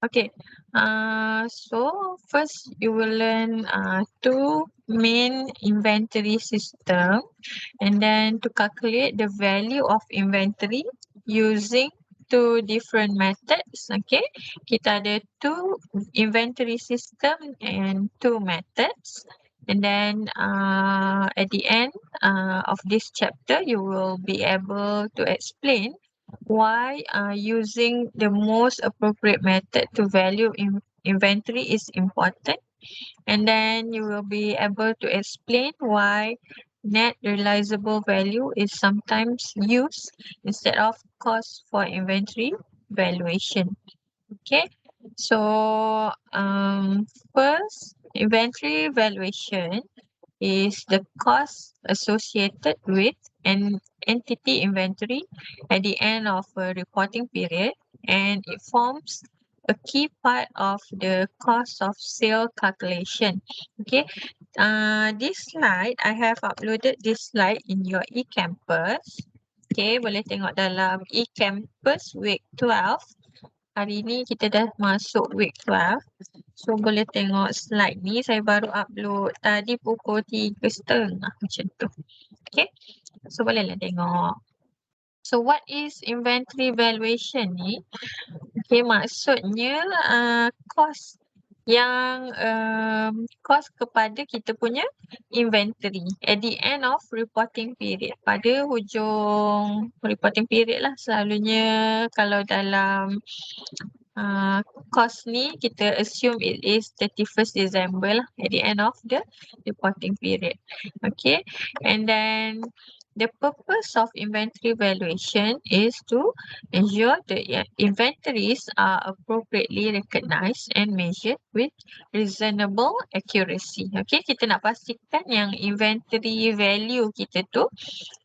Okay. So first you will learn two main inventory system, and then to calculate the value of inventory using two different methods. Okay, kita ada two inventory system and two methods. And then at the end of this chapter, you will be able to explain why using the most appropriate method to value inventory is important. And then you will be able to explain why net realizable value is sometimes used instead of cost for inventory valuation. Okay, so first, inventory valuation is the cost associated with an entity inventory at the end of a reporting period, and it forms a key part of the cost of sale calculation. Okay, this slide, I have uploaded this slide in your e-campus. Okay, boleh tengok dalam e-campus week 12. Hari ni kita dah masuk week 12. So boleh tengok slide ni, saya baru upload tadi pukul 3:30 macam tu. Okay, so bolehlah tengok. So what is inventory valuation ni? Okay, maksudnya cost yang cost kepada kita punya inventory at the end of reporting period. Pada hujung reporting period lah selalunya kalau dalam cost ni kita assume it is 31st December lah at the end of the reporting period. Okay, and then the purpose of inventory valuation is to ensure the inventories are appropriately recognized and measured with reasonable accuracy. Okay, kita nak pastikan yang inventory value kita tu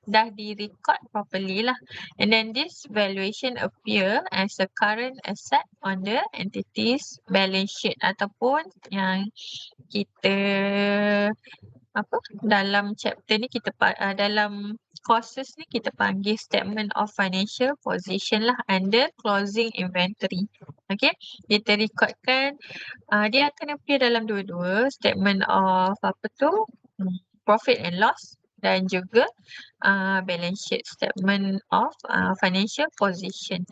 dah di-record properly lah. And then this valuation appear as a current asset on the entity's balance sheet ataupun yang kita dalam chapter ni kita dalam courses ni kita panggil statement of financial position lah under closing inventory. Okay, kita recordkan dia akan appear dalam dua-dua statement of profit and loss dan juga balance sheet statement of financial position.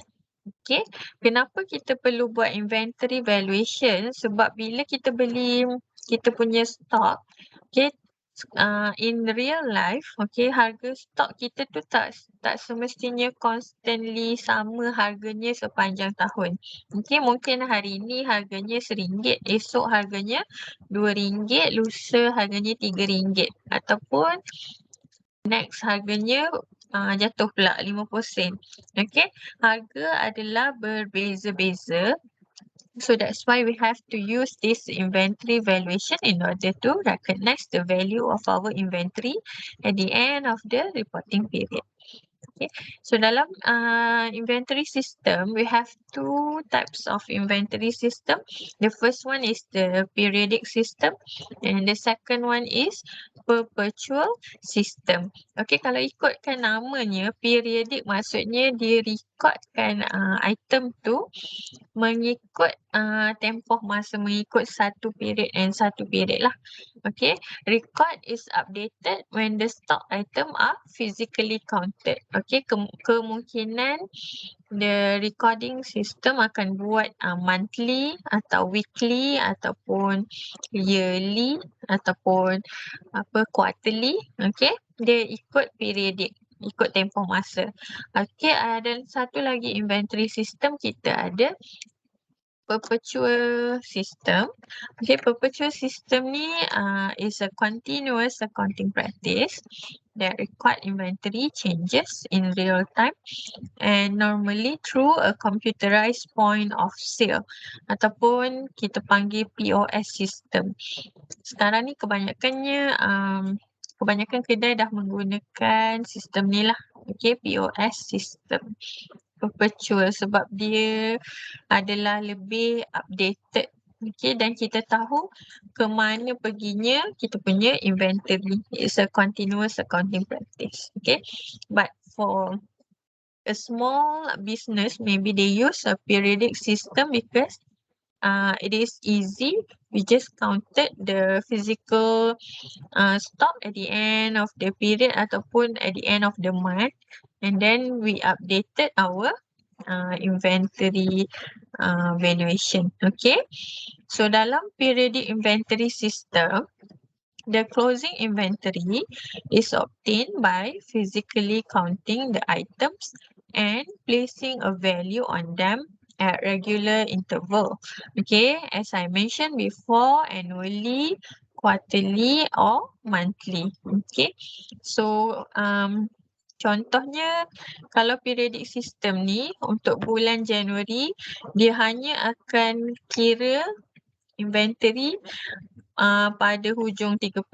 Okay, kenapa kita perlu buat inventory valuation? Sebab bila kita beli kita punya stock, okay, in real life, okay, harga stok kita tu tak semestinya constantly sama harganya sepanjang tahun. Okay, mungkin hari ni harganya RM1, esok harganya RM2, lusa harganya RM3, ataupun next harganya jatuh pula 50 sen. Okay, harga adalah berbeza-beza. So that's why we have to use this inventory valuation in order to recognize the value of our inventory at the end of the reporting period. Okay, so dalam inventory system, we have two types of inventory system. The first one is the periodic system and the second one is perpetual system. Okay, kalau ikutkan namanya, periodic maksudnya dia recordkan item tu mengikut tempoh masa, mengikut satu period and satu period lah. Okay, record is updated when the stock item are physically counted. Okay, kemungkinan the recording system akan buat monthly atau weekly ataupun yearly ataupun quarterly. Okay, dia ikut periodic, ikut tempoh masa. Okay, dan satu lagi inventory system kita ada perpetual system. Okay, perpetual system ni is a continuous accounting practice that record inventory changes in real time and normally through a computerized point of sale ataupun kita panggil POS system. Sekarang ni kebanyakan kedai dah menggunakan sistem ni lah. Okay, POS system perpetual sebab dia adalah lebih updated. Okay, dan kita tahu ke mana perginya kita punya inventory. It's a continuous accounting practice. Okay, but for a small business, maybe they use a periodic system because it is easy. We just counted the physical stock at the end of the period ataupun at the end of the month, and then we updated our inventory valuation. Okay, so dalam periodic inventory system, the closing inventory is obtained by physically counting the items and placing a value on them at regular interval. Okay, as I mentioned before, annually, quarterly or monthly. Okay, so contohnya kalau periodic system ni untuk bulan Januari, dia hanya akan kira inventory pada hujung 31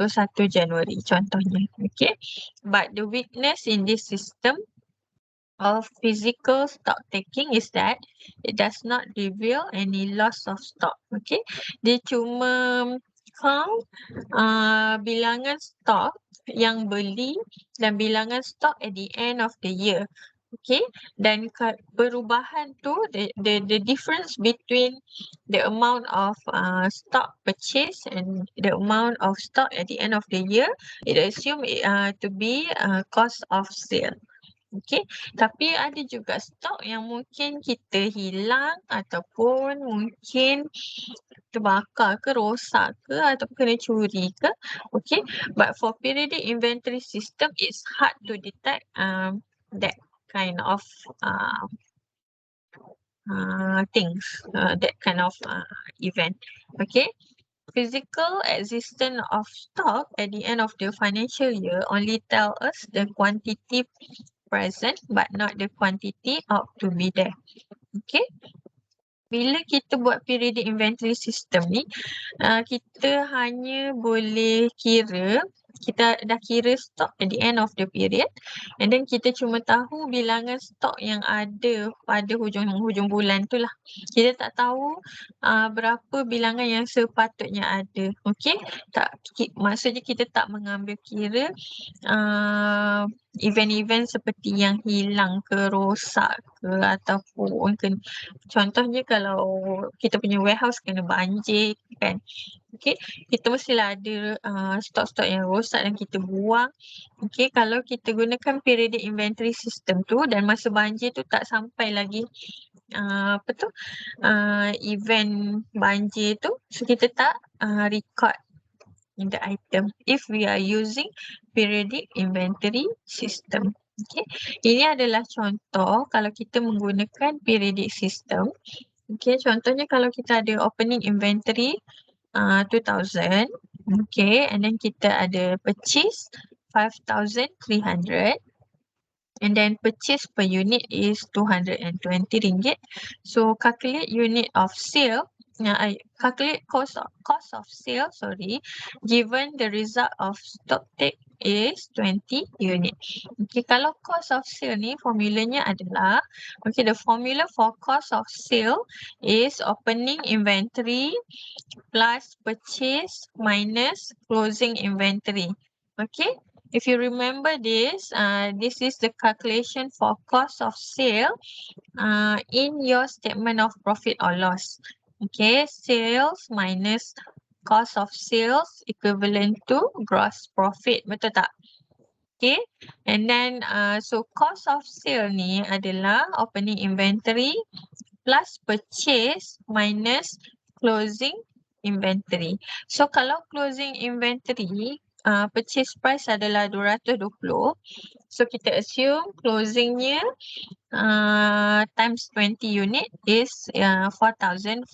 Januari contohnya. Okay. But the weakness in this system of physical stock taking is that it does not reveal any loss of stock. Okay. Dia cuma count bilangan stok yang beli dan bilangan stok at the end of the year. Okay, dan perubahan tu, the difference between the amount of stock purchase and the amount of stock at the end of the year, it assume to be cost of sale. Okay, tapi ada juga stok yang mungkin kita hilang ataupun mungkin terbakar ke, rosak ke, ataupun kena curi ke. Okay, but for periodic inventory system, it's hard to detect that kind of things, that kind of event. Okay, physical existence of stock at the end of the financial year only tell us the quantity present but not the quantity out to be there. Okay, bila kita buat periodic inventory system ni, kita hanya boleh kira, kita dah kira stok at the end of the period, and then kita cuma tahu bilangan stok yang ada pada hujung bulan tu lah. Kita tak tahu berapa bilangan yang sepatutnya ada. Okay, maksudnya kita tak mengambil kira event-event seperti yang hilang ke, rosak ke, ataupun contohnya kalau kita punya warehouse kena banjir kan. Okay, kita mestilah ada stok-stok yang rosak dan kita buang. Okay, kalau kita gunakan periodic inventory system tu dan masa banjir tu tak sampai lagi event banjir tu, so kita tak record in the item if we are using periodic inventory system. Okay, ini adalah contoh kalau kita menggunakan periodic system. Okay, contohnya kalau kita ada opening inventory 2,000, okay, and then kita ada purchase 5,300, and then purchase per unit is 220 ringgit. So calculate unit of sale. Calculate cost of sale, given the result of stock take is 20 unit. Okay, kalau cost of sale ni formulanya adalah, okay, the formula for cost of sale is opening inventory plus purchase minus closing inventory. Okay, if you remember this, this is the calculation for cost of sale in your statement of profit or loss. Okay, sales minus cost of sales equivalent to gross profit. Betul tak? Okay, and then so cost of sale ni adalah opening inventory plus purchase minus closing inventory. So kalau closing inventory, purchase price adalah 220. So kita assume closingnya times 20 unit is 4,400.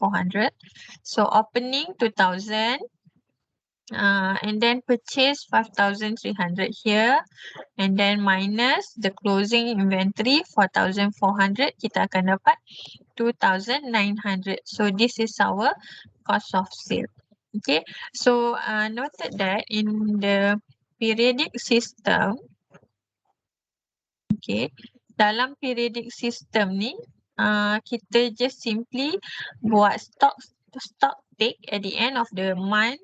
So opening 2,000 and then purchase 5,300 here, and then minus the closing inventory 4,400, kita akan dapat 2,900. So this is our cost of sale. Okay, so noted that in the periodic system, okay, dalam periodic system ni kita just simply buat stock take at the end of the month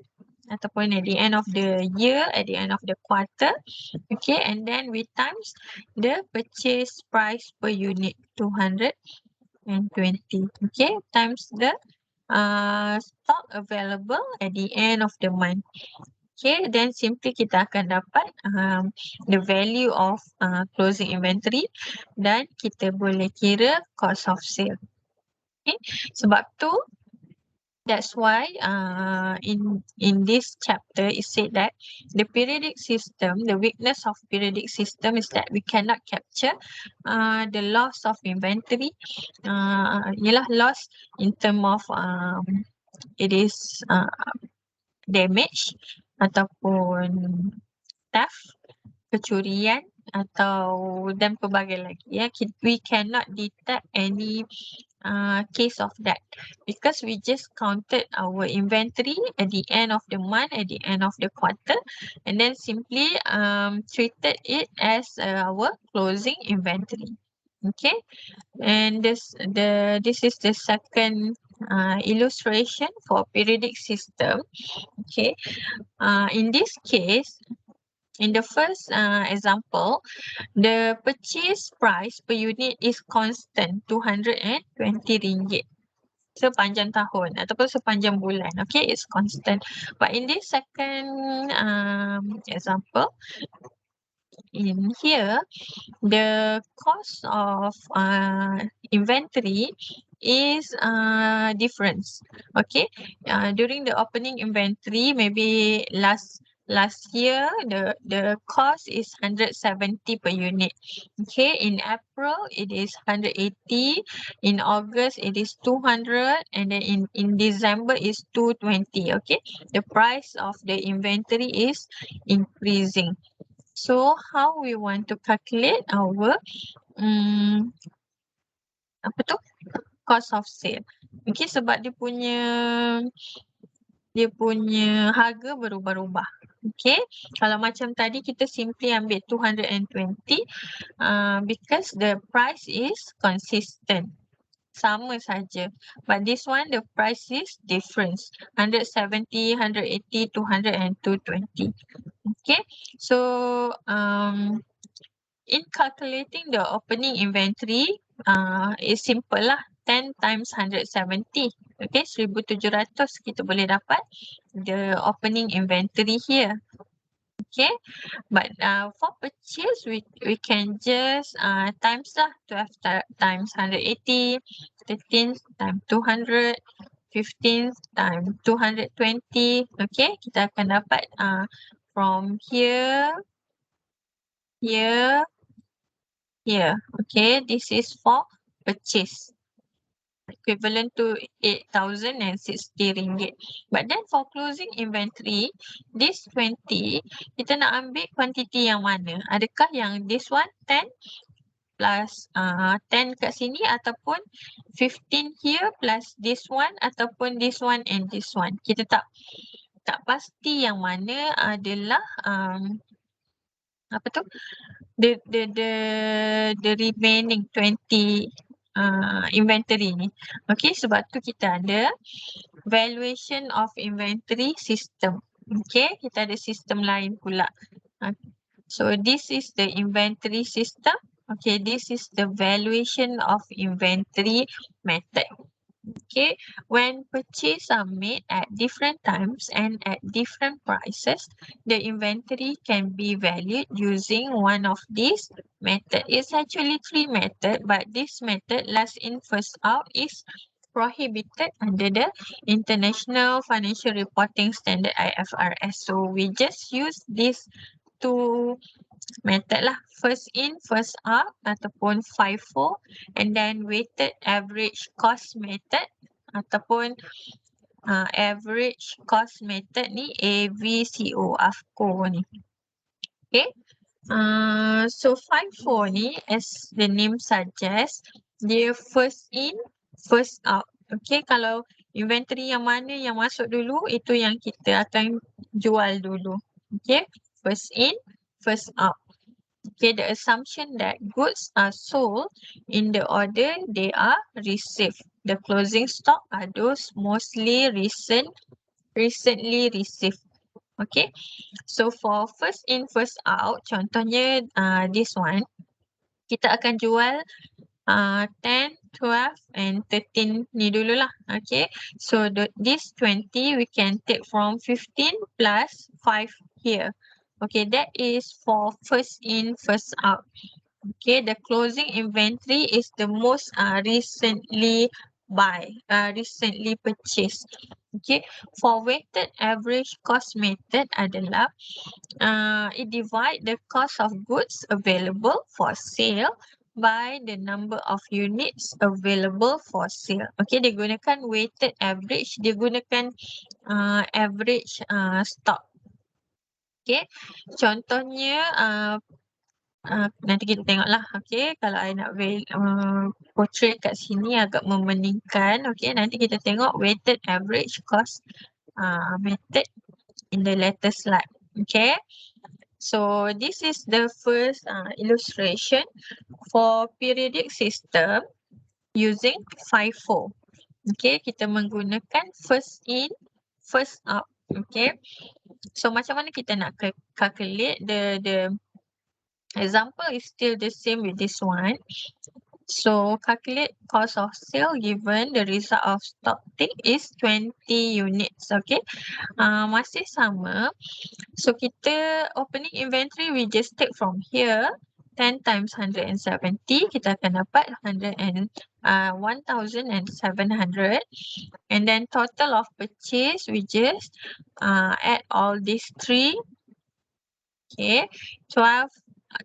ataupun at the end of the year, at the end of the quarter. Okay, and then we times the purchase price per unit 220. Okay, times the stock available at the end of the month. Okay, then simply kita akan dapat the value of closing inventory dan kita boleh kira cost of sale. Okay, sebab tu that's why in this chapter it said that the periodic system, the weakness of periodic system is that we cannot capture the loss of inventory, ialah loss in term of it is damage ataupun theft, kecurian atau dan pelbagai lagi ya. We cannot detect any case of that because we just counted our inventory at the end of the month, at the end of the quarter, and then simply treated it as our closing inventory. Okay, and this is the second illustration for periodic system. Okay, in this case, in the first example, the purchase price per unit is constant RM220 sepanjang tahun ataupun sepanjang bulan. Okay, it's constant. But in this second example, in here, the cost of inventory is different. Okay, during the opening inventory, maybe last year the cost is 170 per unit. Okay, in April it is 180, in August it is 200, and then in December is 220. Okay, the price of the inventory is increasing. So how we want to calculate our apa tu, cost of sale. Okay, sebab dia punya harga berubah-ubah. Okay, kalau macam tadi kita simply ambil 220 because the price is consistent, sama saja. But this one the price is different, 170, 180, 200 and 220. Okay, so in calculating the opening inventory, it's simple lah. 10 times 170. Okay, 1,700 kita boleh dapat the opening inventory here. Okay, but for purchase, we can just times lah. 12 times 180, 13 times 200, 15 times 220. Okay, kita akan dapat from here, here, here. Okay, this is for purchase, equivalent to RM8,060. But then for closing inventory, this 20, kita nak ambil quantity yang mana? Adakah yang this one 10 plus 10 kat sini ataupun 15 here plus this one ataupun this one and this one? Kita tak pasti yang mana adalah apa tu? The remaining 20 inventory ni. Okay, sebab tu kita ada valuation of inventory system. Okay, kita ada sistem lain pula. So this is the inventory system. Okay, this is the valuation of inventory method. Okay, when purchases are made at different times and at different prices, the inventory can be valued using one of these methods. It's actually 3 methods, but this method, last in first out, is prohibited under the International Financial Reporting Standard IFRS. So we just use these 2 method lah, first in first out ataupun FIFO, and then weighted average cost method ataupun average cost method ni AVCO, AFCO ni. Okay, so FIFO ni as the name suggests, dia first in first out. Okay, kalau inventory yang mana yang masuk dulu, itu yang kita akan jual dulu. Okay, first in first out. Okay, the assumption that goods are sold in the order they are received. The closing stock are those mostly recently received. Okay, so for first in first out, contohnya this one, kita akan jual 10 12 and 13 ni dululah. Okay. So this 20 we can take from 15 plus 5 here. Okay, that is for first in, first out. Okay, the closing inventory is the most recently purchased. Okay, for weighted average cost method adalah it divide the cost of goods available for sale by the number of units available for sale. Okay, dia gunakan weighted average, dia gunakan average stock. Okay, contohnya nanti kita tengoklah. Okay, kalau I nak portray kat sini agak memeningkan. Okay, nanti kita tengok weighted average cost method in the later slide. Okay, so this is the first illustration for periodic system using FIFO. Okay, kita menggunakan first in, first out. Okay, so macam mana kita nak calculate the example is still the same with this one. So calculate cost of sale given the result of stock take is 20 units. Okay, masih sama. So kita opening inventory we just take from here 10 times 170, kita akan dapat 1,700. And then total of purchase we just add all these three. Okay, 12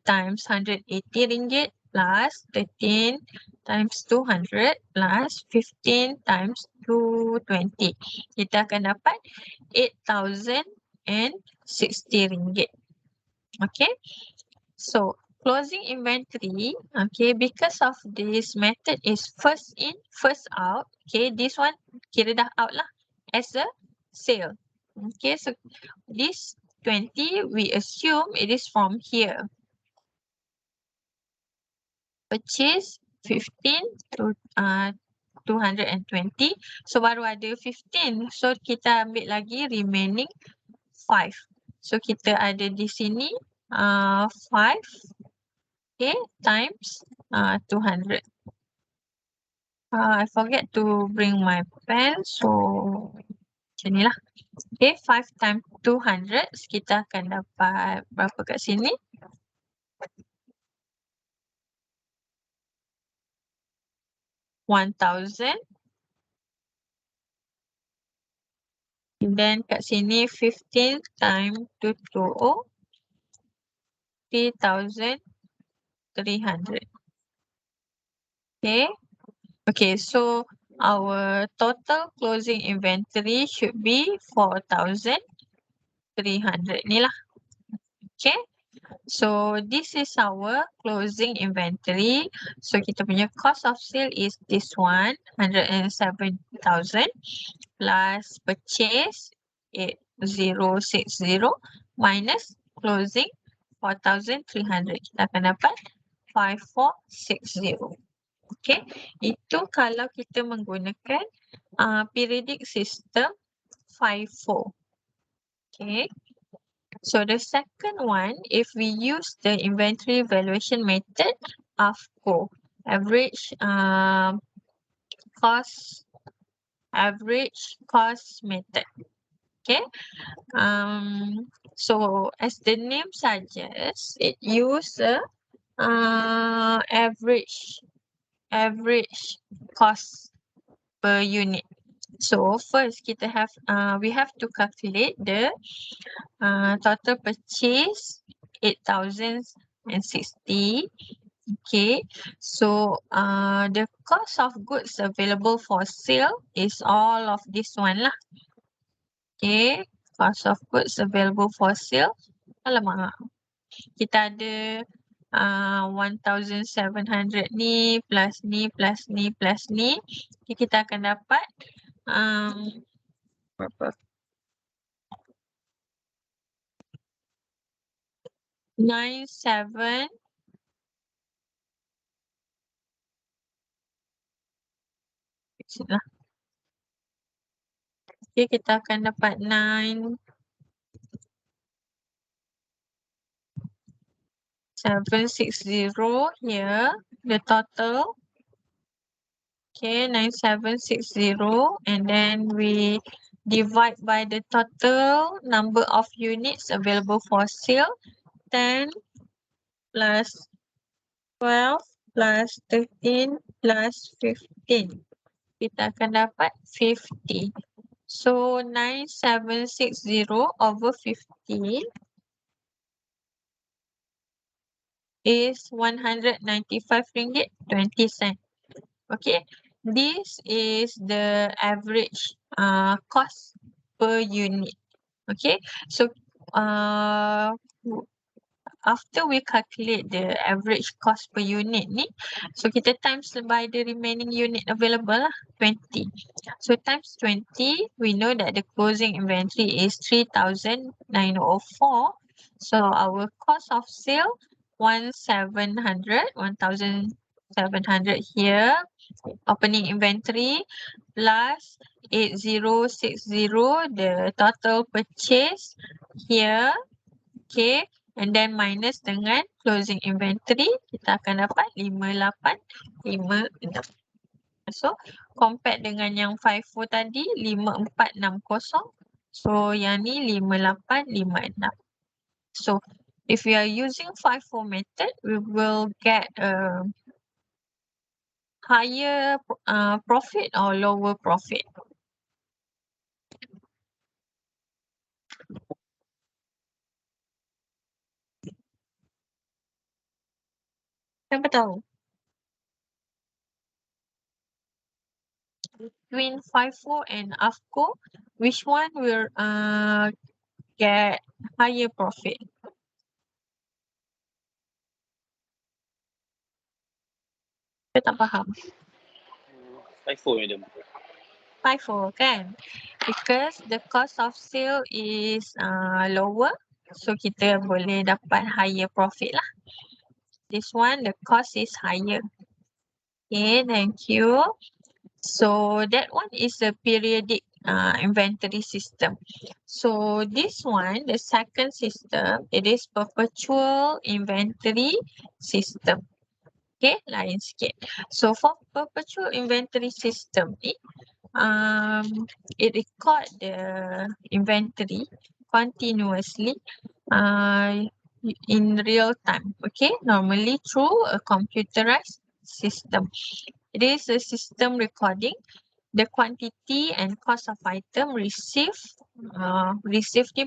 times 180 ringgit plus 13 times 200 plus 15 times 220. Kita akan dapat 8,060 ringgit. Okay, so closing inventory, okay, because of this method is first in, first out. Okay, this one kira dah out lah as a sale. Okay, so this 20 we assume it is from here. Purchase 15 to 220. So baru ada 15. So kita ambil lagi remaining 5. So kita ada di sini 5 okay times 200. I forget to bring my pen, so macam ni lah. Okay, 5 times 200 kita akan dapat berapa kat sini? 1,000. And then kat sini 15 times 220, 3,300. Okay. Okay, so our total closing inventory should be 4,300 ni lah. Okay. So this is our closing inventory. So kita punya cost of sale is this one, 107,000 plus purchase 8,060 minus closing 4,300. Kita akan dapat 5,460. Okay, itu kalau kita menggunakan periodic system FIFO. Okay. So the second one, if we use the inventory valuation method, AFCO, average cost method. Okay. So as the name suggests, it uses average cost per unit. So first we have to calculate the total purchase 8,060. Okay, so the cost of goods available for sale is all of this one lah. Okay, cost of goods available for sale. Alamak, kita ada 1,700 ni plus ni plus ni plus ni. Okay, kita akan dapat berapa? 97. Okay, kita akan dapat 9,760 here, the total. Okay, 9760, and then we divide by the total number of units available for sale. 10 plus 12 plus 13 plus 15. Kita akan dapat 50. So 9760 over 50 is RM195.20. Okay, this is the average cost per unit. Okay, so after we calculate the average cost per unit ni, so kita times by the remaining unit available lah, 20. So times 20, we know that the closing inventory is 3,904. So our cost of sale 1,700 here, opening inventory plus 8060, the total purchase here. Okay, and then minus dengan closing inventory, kita akan dapat 5856. So compare dengan yang FIFO tadi 5460. So yang ni 5856. So if we are using FIFO method, we will get a higher profit or lower profit. Siapa tahu? Between FIFO and AFCO, which one will get higher profit? Saya tak faham. FIFO, madam. FIFO kan? Because the cost of sale is lower, so kita boleh dapat higher profit lah. This one, the cost is higher. Okay, thank you. So that one is a periodic inventory system. So this one, the second system, it is perpetual inventory system. Okay, lain sikit. So for perpetual inventory system ni, it record the inventory continuously in real time. Okay, normally through a computerized system. It is a system recording the quantity and cost of item received,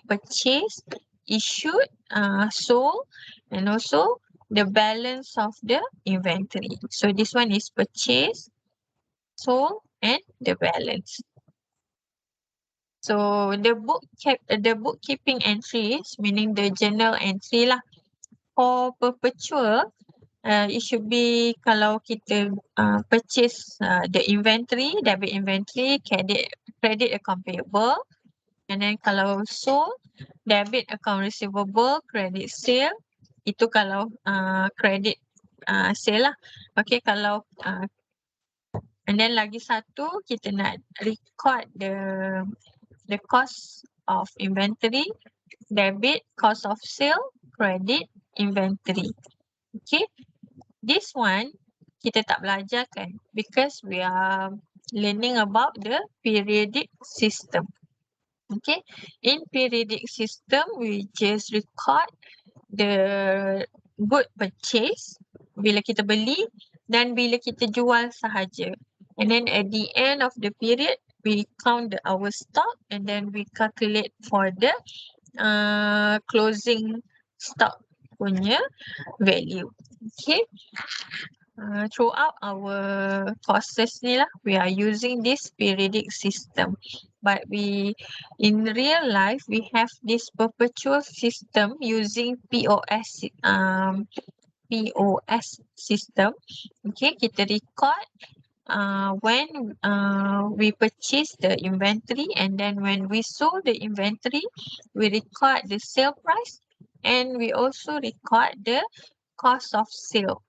purchased, issued, sold, and also the balance of the inventory. So this one is purchase, sold, and the balance. So the bookkeeping entries, meaning the journal entry lah, for perpetual, it should be kalau kita purchase the inventory, debit inventory, credit account payable, and then kalau sold, debit account receivable, credit sale, itu kalau credit sale lah. Okay, kalau and then lagi satu, kita nak record the cost of inventory, debit, cost of sale, credit, inventory. Okay, this one kita tak belajar kan, because we are learning about the periodic system. Okay, in periodic system, we just record the good purchase bila kita beli dan bila kita jual sahaja. And then at the end of the period, we count our stock and then we calculate for the closing stock punya value. Okay. Throughout our courses ni lah, we are using this periodic system. But in real life, we have this perpetual system using POS system. Okay, kita record when we purchase the inventory, and then when we sold the inventory, we record the sale price and we also record the cost of sale.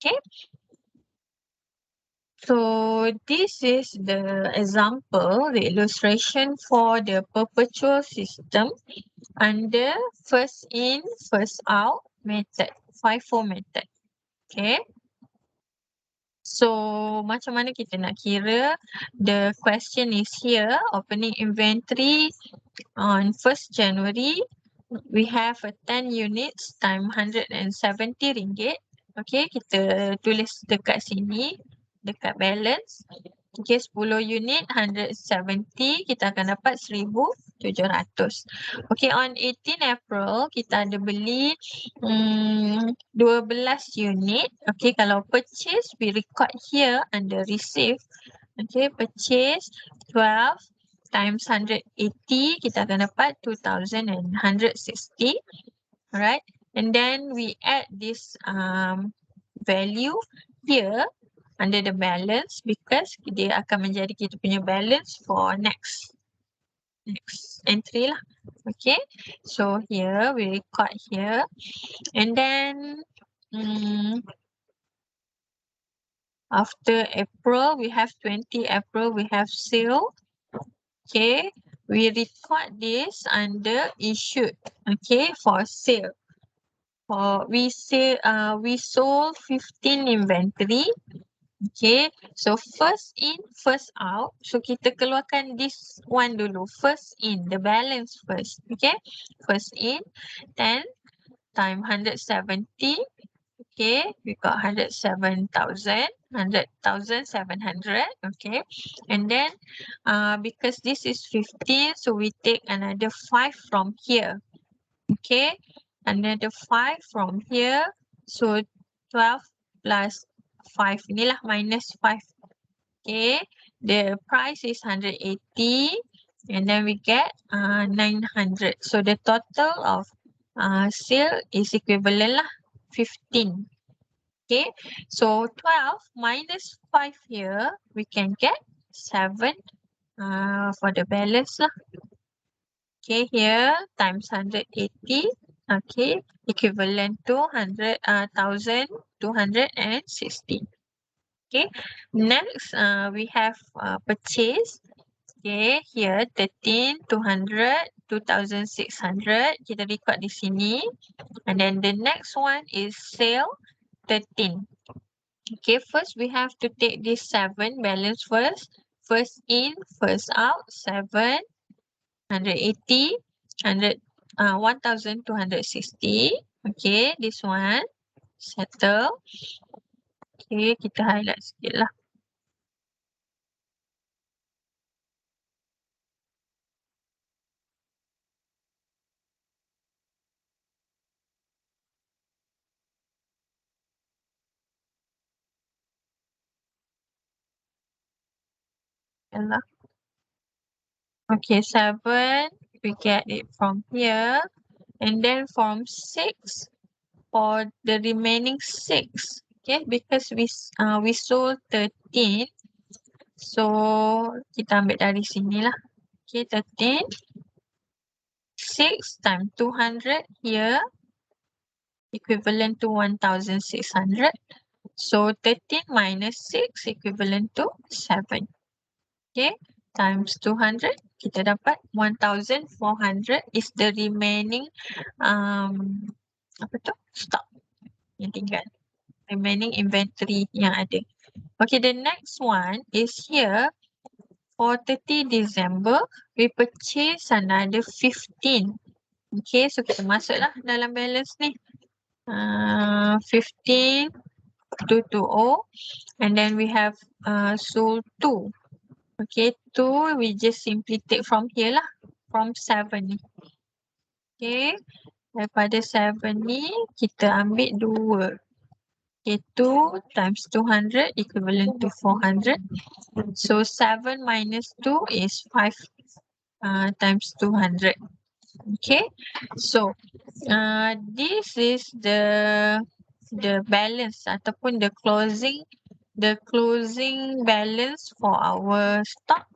Okay. So this is the example, the illustration for the perpetual system under first in, first out method, FIFO method. Okay. So macam mana kita nak kira? The question is here, opening inventory on 1st January. We have a 10 units time RM170. Okay, kita tulis dekat sini, dekat balance. Okay, 10 unit 170, kita akan dapat 1,700. Okay, on 18 April, kita ada beli 12 unit. Okay, kalau purchase, we record here under receive. Okay, purchase 12 times 180, kita akan dapat 2,160. Alright, and then we add this value here under the balance because dia akan menjadi kita punya balance for next entry lah. Okay, so here we record here, and then after April, we have 20 April, we have sale. Okay, we record this under issued. Okay, for sale. We sold 15 inventory. Okay, so first in, first out. So kita keluarkan this one dulu. First in, the balance first. Okay, first in, 10 times 170. Okay, we got 107,000, 100,700. Okay, and then because this is 15, so we take another 5 from here. Okay, another 5 from here. So 12 plus 5. Inilah minus 5. Okay, the price is 180, and then we get 900. So the total of sale is equivalent lah 15. Okay, so 12 minus 5 here, we can get 7 for the balance lah. Okay, here times 180. Okay, equivalent to 1,260. Okay, next we have purchase. Okay, here 13, 200, 2,600. Kita record di sini. And then the next one is sale 13. Okay, first we have to take this 7 balance first. First in, first out, 7, 180, 1,260. Okay, this one settle. Okay, kita highlight sikit lah. Yalah. Okay, 7, we get it from here. And then from 6, for the remaining 6. Okay, because we sold 13. So, kita ambil dari sini lah. Okay, 13. 6 times 200 here. Equivalent to 1,600. So, 13 minus 6 equivalent to 7. Okay, times 200. Kita dapat 1,400 is the remaining stock yang tinggal. Remaining inventory yang ada. Okay, the next one is here. For 30 December, we purchase another 15. Okay, so kita masuklah dalam balance ni. 15, 220. And then we have sold 2. Okay, 2 we just simply take from here lah. From 7 ni. Okay, daripada 7 ni kita ambil 2. Okay, 2 times 200 equivalent to 400. So 7 minus 2 is 5 times 200. Okay, so this is the balance ataupun the closing balance for our stock.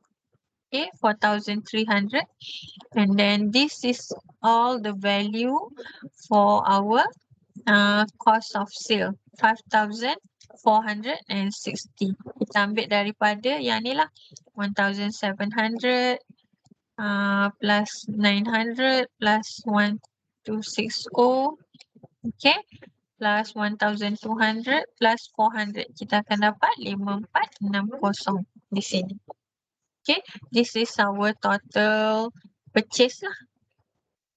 Okay, 4,300. And then this is all the value for our cost of sale, 5,460. Kita ambil daripada yang ni lah, 1,700 plus 900 plus 1,260. Okay, plus 1200 plus 400. Kita akan dapat 5460 di sini. Okay, this is our total purchase lah.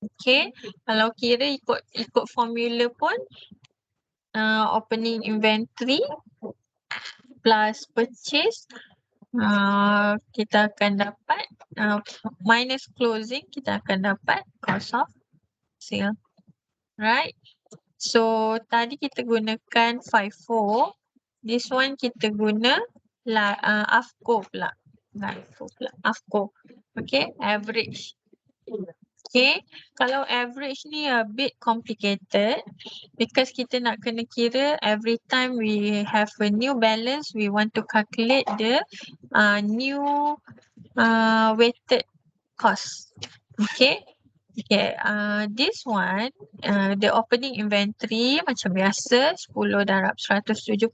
Okay, kalau kira ikut formula pun opening inventory plus purchase, kita akan dapat minus closing, kita akan dapat cost of sale. Right? So tadi kita gunakan FIFO. This one kita guna AFCO pula. AFCO. Okay, average. Okay, kalau average ni a bit complicated because kita nak kena kira every time we have a new balance, we want to calculate the new weighted cost. Okay. Okay, this one, the opening inventory macam biasa 10 darab 170.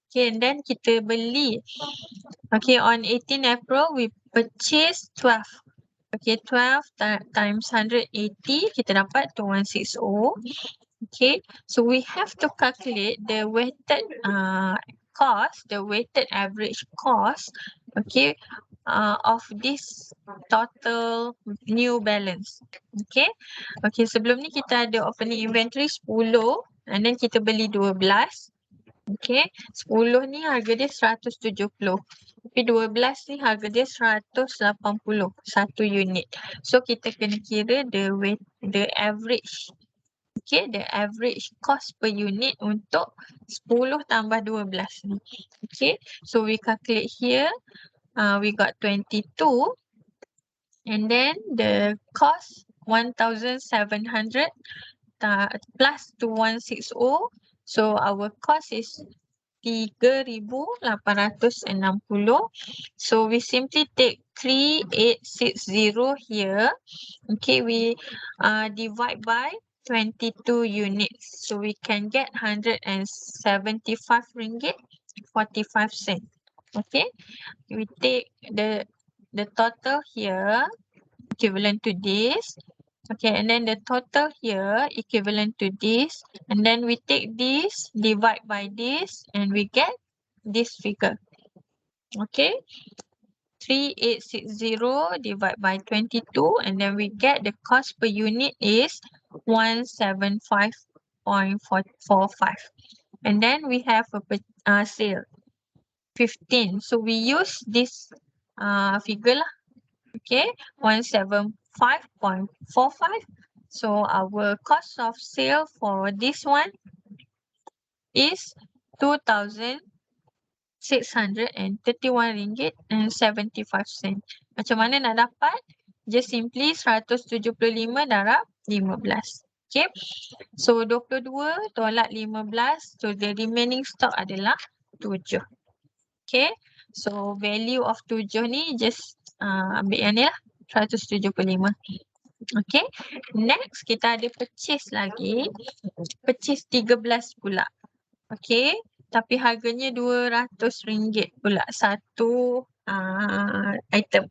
Okay, and then kita beli. Okay, on 18 April, we purchase 12. Okay, 12 times 180, kita dapat 2160. Okay, so we have to calculate the weighted cost, the weighted average cost, okay, of this total new balance. Okay. Okay, sebelum ni kita ada opening inventory 10 and then kita beli 12. Okay, 10 ni harga dia 170. Tapi 12 ni harga dia 180 satu unit. So kita kena kira the average. Okay, the average cost per unit untuk 10 tambah 12 ni. Okay, so we calculate here. We got 22 and then the cost 1700 plus 2160. So our cost is 3860. So we simply take 3860 here. Okay, we divide by 22 units. So we can get 175 ringgit 45 cents. Okay, we take the total here equivalent to this. Okay, and then the total here equivalent to this, and then we take this, divide by this, and we get this figure. Okay, 3860 divided by 22, and then we get the cost per unit is 175.45. And then we have a sale 15. So we use this figure lah. Okay, 175.45. So our cost of sale for this one is 2,631 ringgit and 75 cents. Macam mana nak dapat? Just simply 175 darab 15. Okay, so 22 tolak 15. So the remaining stock adalah 7. Okay, so value of 7 ni just ambil yang ni lah, 175. Okay, next kita ada purchase lagi. Purchase 13 pula. Okay, tapi harganya RM200 pula satu item.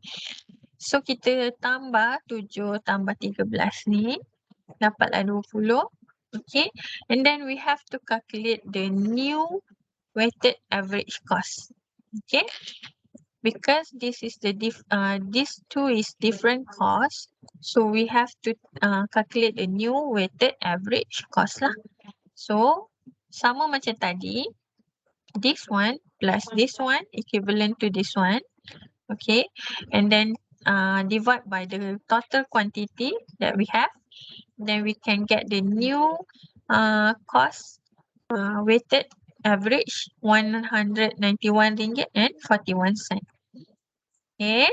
So kita tambah 7 tambah 13 ni, dapatlah 20. Okay, and then we have to calculate the new weighted average cost. Okay, because this is these two is different cost, so we have to calculate the new weighted average cost lah. So sama macam tadi, this one plus this one equivalent to this one. Okay, and then divide by the total quantity that we have, then we can get the new cost weighted average RM191.41. Okay,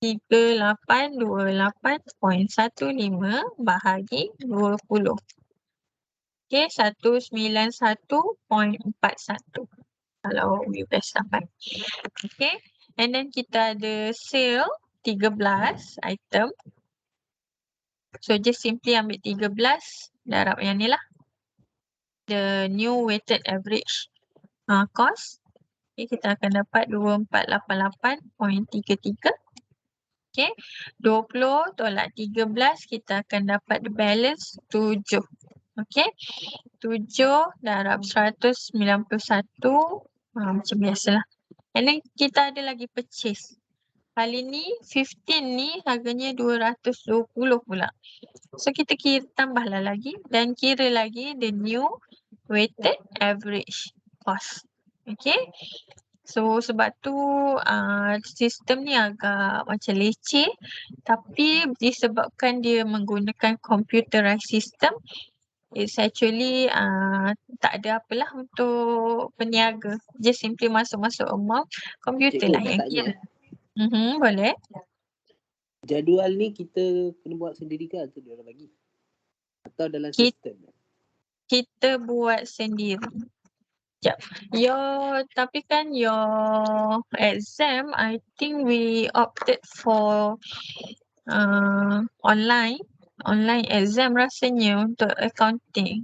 3828.15 bahagi 20. Okay, 191.41 kalau we best dapat. Okay, and then kita ada sale 13 item. So just simply ambil 13 darab yang ni lah, the new weighted average cost. Okay, kita akan dapat 2488.33. Okay, 20 tolak 13 kita akan dapat the balance 7. Okay, 7 darab 191 macam biasalah. And then kita ada lagi purchase. Kali ni 15 ni harganya 220 pula. So kita tambahlah lagi dan kira lagi the new weighted average cost. Okay. So sebab tu sistem ni agak macam leceh, tapi disebabkan dia menggunakan computerized system, it's actually tak ada apalah untuk peniaga. Just simply masuk-masuk amount, komputer Cikgu, lah nak yang tanya. kira. Boleh. Jadual ni kita kena buat sendiri ke atau dia orang bagi? Atau dalam sistem? Kita buat sendiri. Tapi kan your exam, I think we opted for online exam rasanya untuk accounting.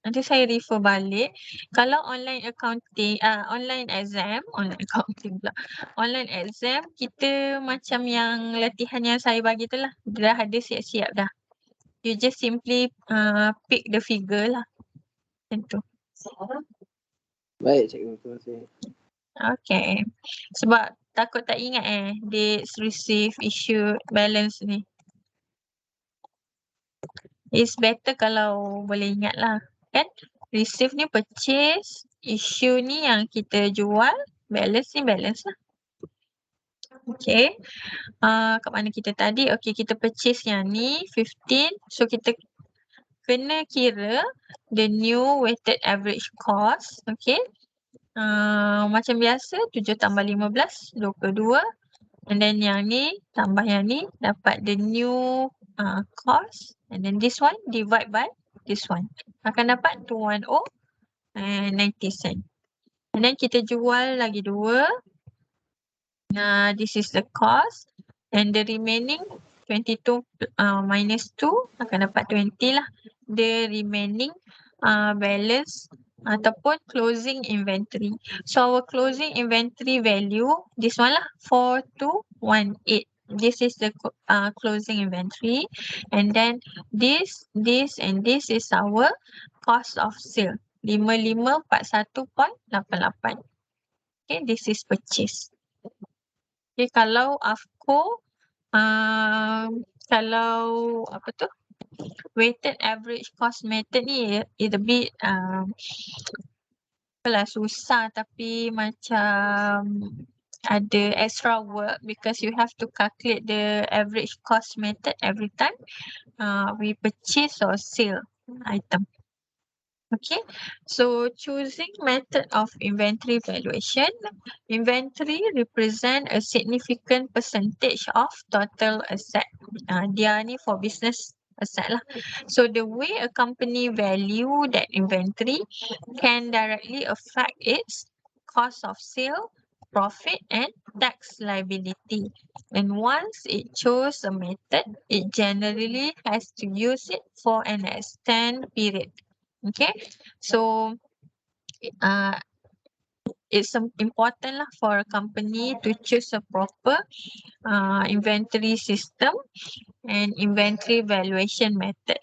Nanti saya refer balik. Kalau online accounting, online accounting pula. Online exam, kita macam yang latihan yang saya bagi tu lah. Dah ada siap-siap dah. You just simply pick the figure lah. Macam tu. Baik, cikgu. Terima kasih. Okay. Sebab takut tak ingat dates, receive, issue, balance ni. It's better kalau boleh ingat lah. Kan? Receive ni purchase, issue ni yang kita jual, balance ni balance lah. Okay. Kat mana kita tadi? Okay, kita purchase yang ni 15. So kita kena kira the new weighted average cost. Okay. Macam biasa 7 tambah 15, 22. And then yang ni tambah yang ni dapat the new cost. And then this one divide by this one. Akan dapat 210 and 90 cent. And then kita jual lagi 2. This is the cost. And the remaining 22 minus 2 akan dapat 20 lah. The remaining balance ataupun closing inventory. So our closing inventory value, this one lah, 4218. This is the closing inventory. And then this and this is our cost of sale. 5541.88. Okay, this is purchase. Okay, kalau AFCO, kalau apa tu, weighted average cost method ni is a bit susah, tapi macam ada extra work because you have to calculate the average cost method every time we purchase or sell item. Okay, so choosing method of inventory valuation. Inventory represent a significant percentage of total asset. Dia ni for business asset lah. So the way a company value that inventory can directly affect its cost of sale, profit and tax liability. And once it chose a method, it generally has to use it for an extended period. Okay, so it's important lah for a company to choose a proper inventory system and inventory valuation method.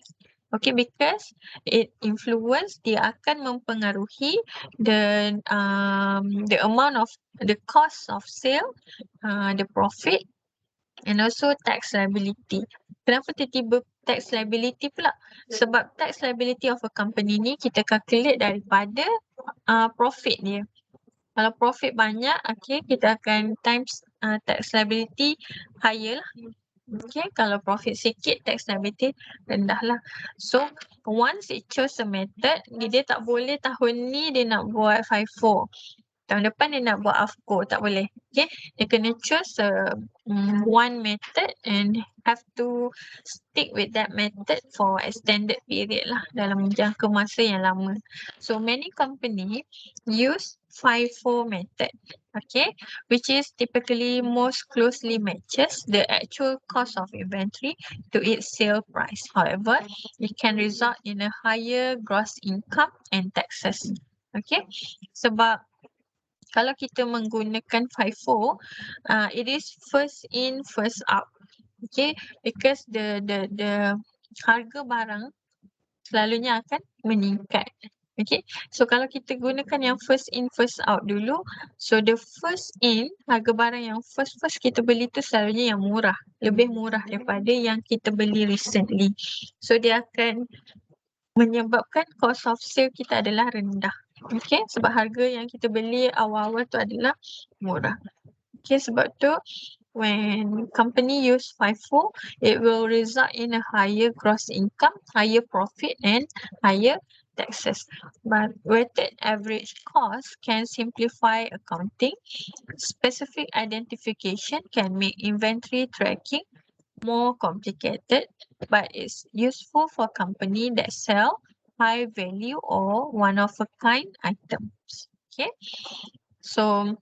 Okay, because it influence, dia akan mempengaruhi the amount of the cost of sale, the profit and also tax liability. Kenapa tiba-tiba tax liability pula? Sebab tax liability of a company ni kita calculate daripada profit dia. Kalau profit banyak, okay, kita akan times tax liability higher lah. Okay, kalau profit sikit, tax liability rendah lah. So, once it chose a method, dia tak boleh tahun ni dia nak buat FIFO. Tahun depan dia nak buat AFCO, tak boleh. Okay, dia kena choose one method and have to stick with that method for extended period lah, dalam jangka masa yang lama. So many company use FIFO method, okay, which is typically most closely matches the actual cost of inventory to its sale price. However, it can result in a higher gross income and taxes. Okay, sebab kalau kita menggunakan FIFO, it is first in, first out. Okay, because the harga barang selalunya akan meningkat. Okay, so kalau kita gunakan yang first in first out dulu, so the first in, harga barang yang first kita beli tu selalunya yang murah, lebih murah daripada yang kita beli recently. So dia akan menyebabkan cost of sale kita adalah rendah. Okay, sebab harga yang kita beli awal-awal tu adalah murah. Okay, sebab tu when company use FIFO, it will result in a higher gross income, higher profit and higher taxes. But weighted average cost can simplify accounting. Specific identification can make inventory tracking more complicated, but it's useful for company that sell high value or one of a kind items. Okay, so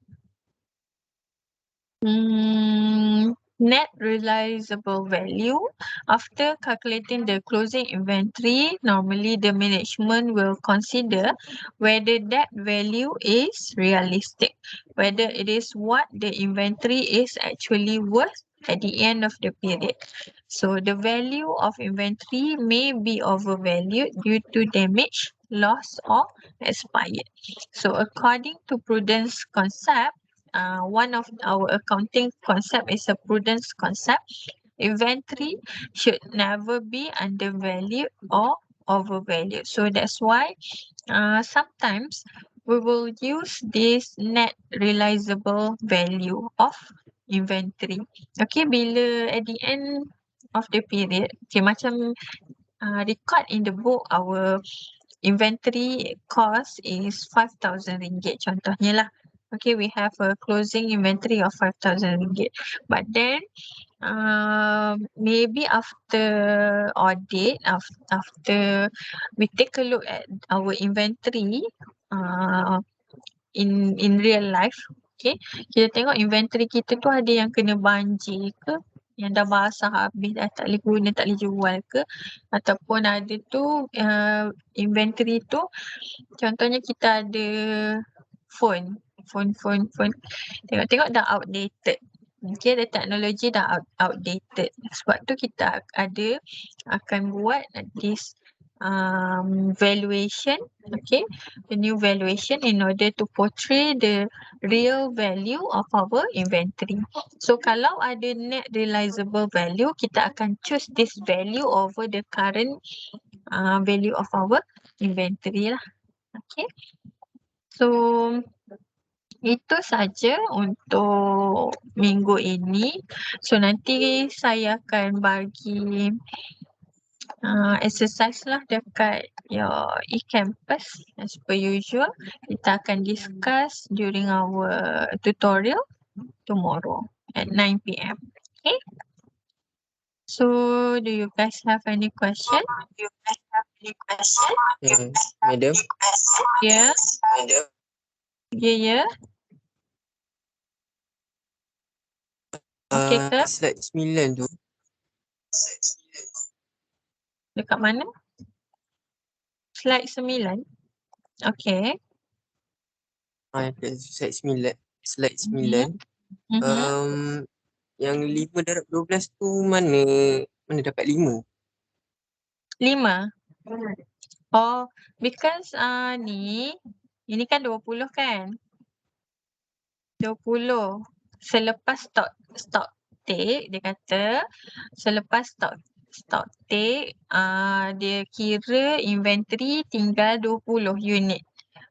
net realizable value. After calculating the closing inventory, normally the management will consider whether that value is realistic, whether it is what the inventory is actually worth at the end of the period. So the value of inventory may be overvalued due to damage, loss or expired. So according to prudence concept, one of our accounting concept is a prudence concept. Inventory should never be undervalued or overvalued. So that's why sometimes we will use this net realizable value of inventory. Okay, bila at the end of the period, okay, macam record in the book our inventory cost is 5,000 ringgit contohnya lah. Okay, we have a closing inventory of 5,000 ringgit. But then maybe after audit, after we take a look at our inventory in real life, okay, kita tengok inventory kita tu ada yang kena banjir ke, yang dah basah habis dah tak boleh guna, tak boleh jual ke, ataupun ada tu inventory tu contohnya kita ada phone tengok dah outdated. Okay, the technology dah outdated. Sebab tu kita akan buat this valuation, okay, the new valuation in order to portray the real value of our inventory. So kalau ada net realizable value, kita akan choose this value over the current value of our inventory lah. Okay, so itu saja untuk minggu ini. So nanti saya akan bagi exercise lah dekat your e-campus as per usual. Kita akan discuss during our tutorial tomorrow at 9 p.m. Okay. So do you guys have any question? Madam. Yeah. Yeah. Okay ke? Slide 9 tu. Dekat mana? Slide 9. Okay. Slide 9. Slide 9. Yang 5 darab 12 tu mana dapat 5? 5. Oh, because ini kan 20 kan? 20. Selepas stock take, dia kata selepas stock take, dia kira inventory tinggal 20 unit.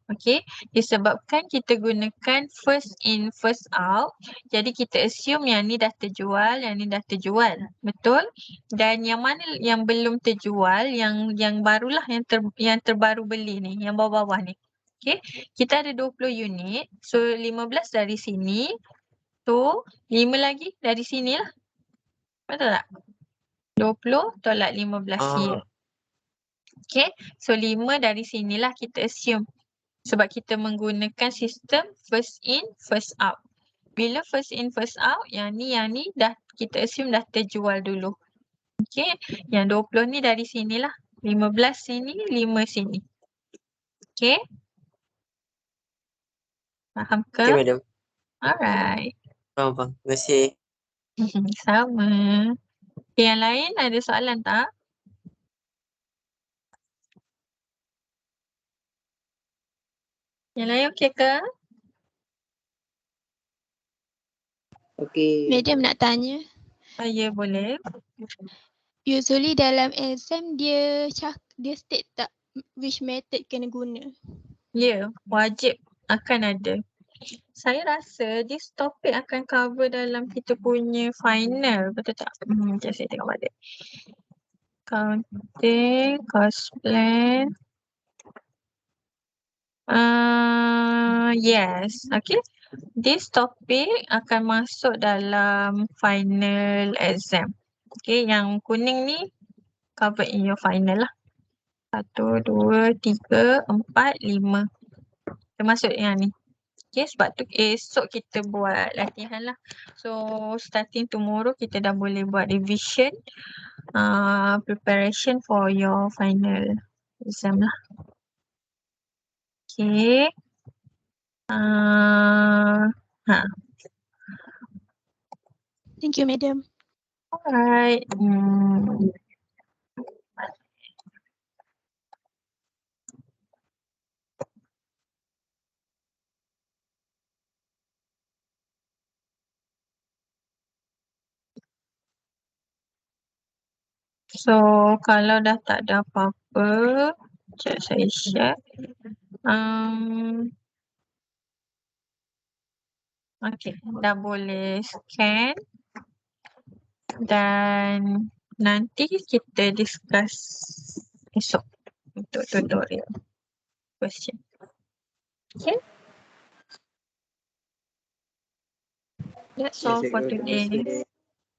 Okay, disebabkan kita gunakan first in first out, jadi kita assume yang ni dah terjual, yang ni dah terjual, betul? Dan yang mana yang belum terjual, yang barulah yang terbaru beli ni, yang bawah-bawah ni. Okay, kita ada 20 unit, so 15 dari sini, so 5 lagi dari sini lah. Betul tak? 20 tolak 15 here. Okay, so 5 dari sinilah kita assume. Sebab kita menggunakan sistem first in, first out. Bila first in, first out, yang ni dah kita assume dah terjual dulu. Okay, yang 20 ni dari sinilah. 15 sini, 5 sini. Okay. Faham ke? Okay, madam. Alright. Faham. Terima kasih. Sama. Okay, yang lain ada soalan tak? Yang lain okey ke? Okay. Madam nak tanya. Ya, boleh. Usually dalam exam dia state tak which method kena guna. Ya, wajib akan ada. Saya rasa this topik akan cover dalam kita punya final, betul tak? Sekejap saya tengok balik. Counting, cost plan. Yes, okay. This topic akan masuk dalam final exam. Okay, yang kuning ni cover in your final lah. 1, 2, 3, 4, 5. Termasuk yang ni. Okay, sebab tu esok kita buat latihan lah. So, starting tomorrow kita dah boleh buat revision, preparation for your final exam lah. Okay. Thank you, Madam. Alright. So, kalau dah tak ada apa-apa, sekejap saya share. Okay, dah boleh scan. Dan nanti kita discuss esok untuk tutorial question. Okay? That's all for today.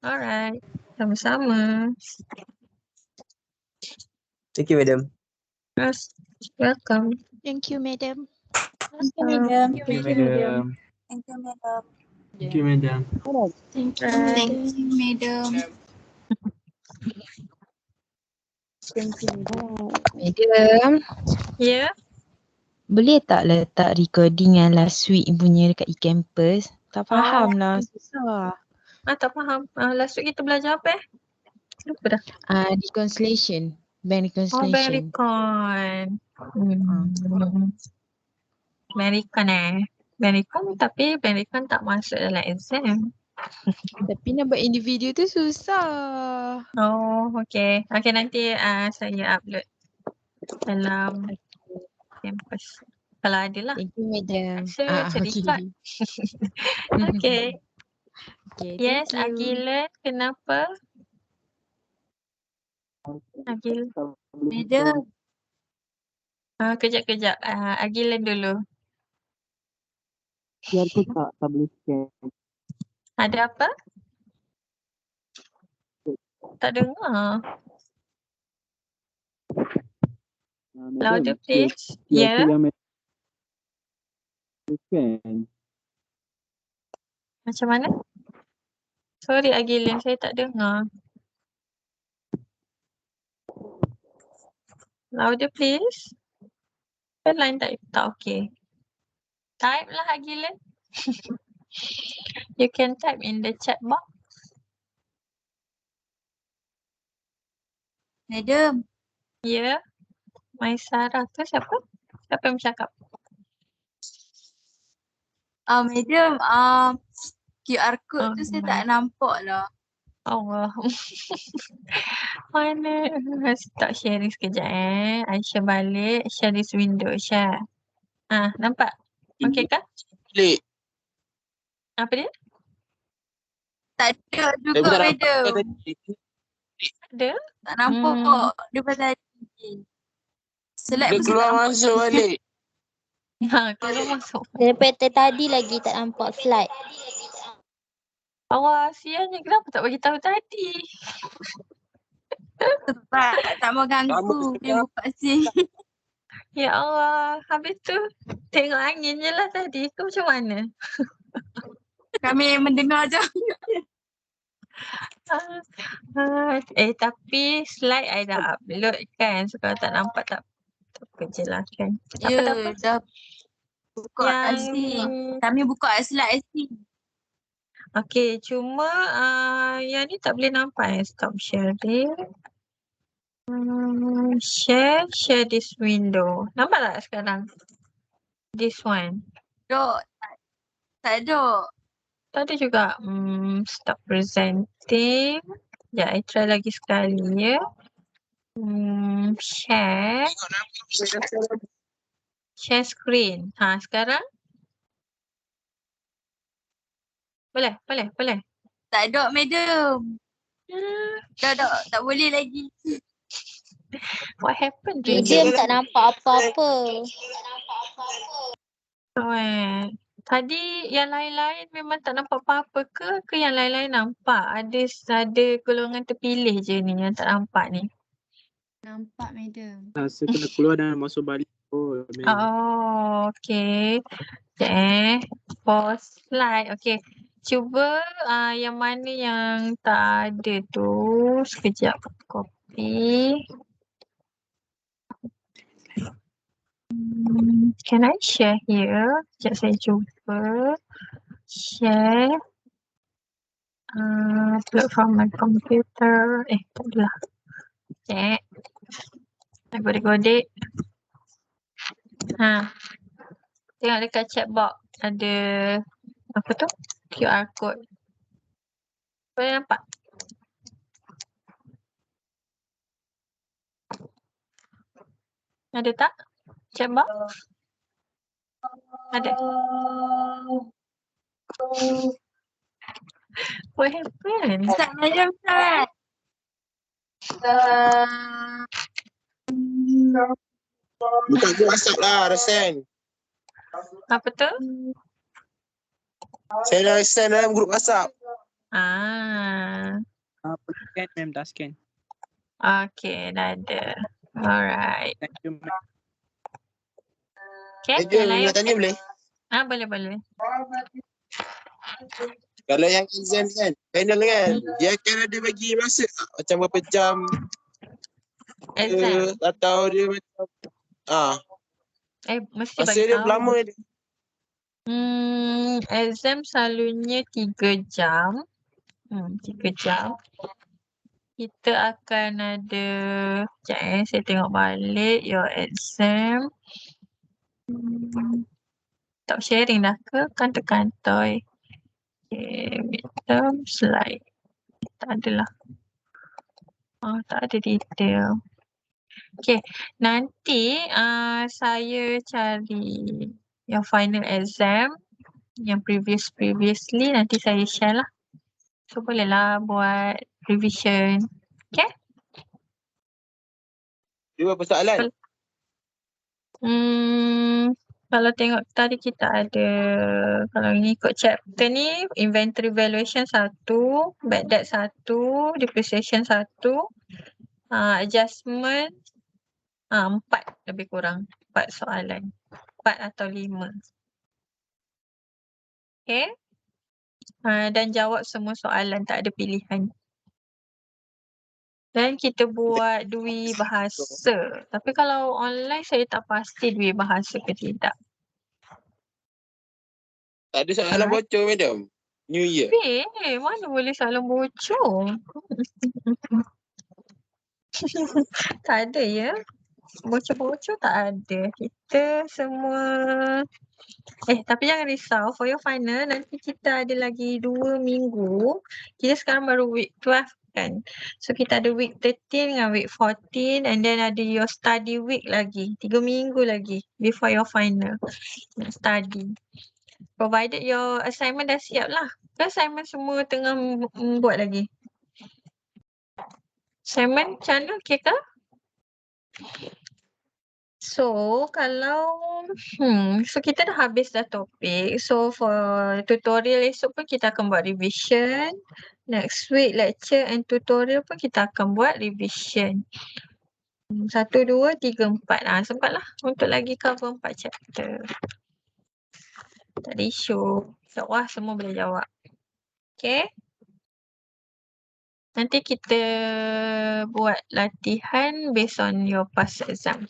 Alright. Sama-sama. Thank you, Madam. Yes. Welcome. Thank you, Madam. Thank you, Madam. Thank you, Madam. Thank you, Madam. Thank you, Madam. Thank you, Right. Madam. Thank you, Madam. Madam, Yeah. boleh tak letak recording yang last week punya dekat e-campus? Tak faham lah, susah. Tak faham. Last week kita belajar apa Lupa dah. Reconciliation, bank Oh, reconciliation. Bericon. Bericon Bericon tapi Bericon tak masuk dalam exam. Tapi nak buat individu tu susah. Oh, okay. Okay, nanti saya upload dalam campus. Kalau ada lah. Thank you, Madam. Saya record. Okay. Okay, Yes, thank you. Agilan, kenapa? Agil. Madam. Kejap. Agilan dulu. Biar tu tak boleh scan. Ada apa? Tak dengar. Louder please. Ya. Macam mana? Sorry Agilan, saya tak dengar. Louder please. Line tak okay. Type lah Agilan. You can type in the chat box. Madam. Ya. Maisara tu siapa? Siapa yang bercakap? Madam, QR code tu saya tak nampak lah. Allah. Mana? Stop sharing sekejap Aisyah balik. Share this window. Share. Nampak? Okay kah? Klik. Apa dia? Tak ada juga, Tak nampak Madam. tadi. Ada? Tak nampak daripada tadi. Select Dia pun keluar tak nampak. masuk balik. Kalau masuk. Daripada tadi lagi tak nampak slide. Allah, sianya kenapa tak bagi tahu tadi? Sebab tak mau ganggu. Sama Dia buka sini. Ya Allah, habis tu tengok angin je lah tadi. Kau macam mana? Kami mendengar je. Tapi slide I dah upload kan. So kalau tak nampak tak apa je lah kan. Ya, Apa-apa. dah buka Yang IC. Kami buka slide IC. Okay, cuma yang ni tak boleh nampak stop sharing. Share this window. Nampak tak sekarang? This one. Dok. Tak ada. Tak ada juga. Stop presenting. Sekejap, I try lagi sekali ya. Share. Share screen. Sekarang? Boleh? Tak ada, madam. Dah, tak boleh lagi. What happened to Medium tak nampak apa-apa. Tadi yang lain-lain memang tak nampak apa-apa ke yang lain-lain nampak? Ada golongan terpilih je ni yang tak nampak ni. Nampak, madam. Rasa kena keluar dan masuk balik. Oh, memang. Oh, okay. Pause slide. Okay. Cuba yang mana yang tak ada tu. Sekejap. Copy. Can I share here? Sekejap saya cuba. Share. Upload from my computer. Tak adalah. Check. I godek-godek. Tengok dekat chat box. Ada apa tu? QR code. Boleh nampak? Ada tak? Chat box? Ada. What happened? Start, madam, start. Buka grup WhatsApp lah, dah send. Apa tu? Saya dah send dalam grup WhatsApp. Scan, ma'am. Dah scan. Okay, dah ada. Alright. Thank you, ma'am. Okay, Jom, yang lain? nak tanya boleh? Boleh. Kalau yang exam kan, panel kan, dia akan ada bagi masa tak? Macam berapa jam Exam? atau dia macam Mesti masa bagi dia tahu. lama dia. Exam selalunya 3 jam. 3 jam. Kita akan ada, sekejap saya tengok balik your exam. Tak sharing dah ke? Kantor-kantor. Okay, midterm slide. Tak adalah. Tak ada detail. Okay, nanti saya cari yang final exam, yang previously nanti saya share lah. So bolehlah buat revision. Okay? Dia berapa soalan? Kalau tengok tadi kita ada, kalau ini ikut chapter ni, inventory valuation 1, bad debt 1, depreciation 1, adjustment 4 lebih kurang. 4 soalan. 4 atau 5. Okay? Dan jawab semua soalan, tak ada pilihan. Dan kita buat dui bahasa. Tapi kalau online saya tak pasti dui bahasa ke tidak. Tak ada soalan bocor, madam. New Year. Mana boleh soalan bocor? Tak ada ya. Bocor-bocor tak ada. Kita semua tapi jangan risau. For your final nanti kita ada lagi 2 minggu. Kita sekarang baru week 12 kan. So kita ada week 13 dengan week 14 and then ada your study week lagi. 3 minggu lagi before your final. Nak study. Provided your assignment dah siap lah. Ke assignment semua tengah buat lagi? Assignment macam mana? Okay ke? So, kalau so kita dah habis dah topik. So, for tutorial esok pun kita akan buat revision. Next week lecture and tutorial pun kita akan buat revision. 1, 2, 3, 4. Sempatlah untuk lagi cover 4 chapter. Tak ada isu. InsyaAllah semua boleh jawab. Okay. Nanti kita buat latihan based on your past exam.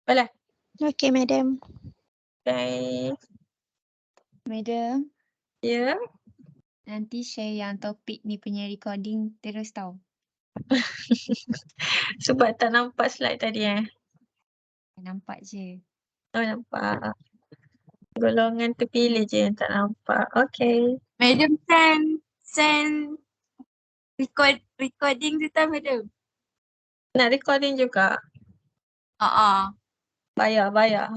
Boleh? Okay, madam. Okay. Madam, Ya. nanti share yang topik ni punya recording terus tau. Sebab tak nampak slide tadi Nampak je. Oh, nampak. Golongan terpilih je yang tak nampak. Okay. Madam send recording tu tau madam. Nak recording juga. Bayar.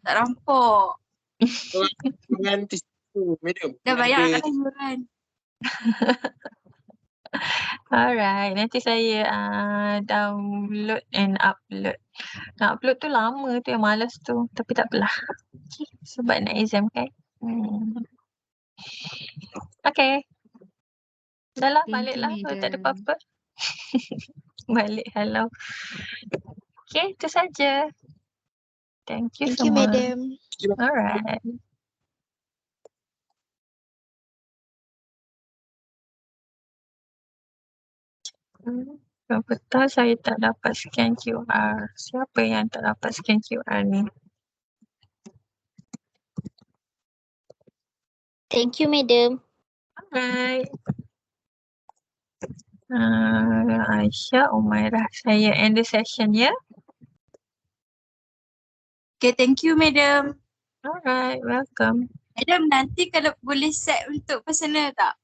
Tak nampak. Dengan tisu, madam. Dah bayar Ada kat yuran. Alright. Nanti saya download and upload. Nak upload tu lama tu yang malas tu. Tapi tak apalah. Okay. Sebab nak exam kan. Okay. Dah lah, Thank balik you, lah. Kalau tak ada madam. apa-apa. Balik, hello. Okay, itu saja. Thank you Thank you, semua. madam. Alright. Betul saya tak dapat scan QR. Siapa yang tak dapat scan QR ni? Thank you, madam. Alright. Aisyah, Umairah. Saya end the session ya. Okay, thank you madam. Alright, welcome. Madam nanti kalau boleh set untuk personal tak?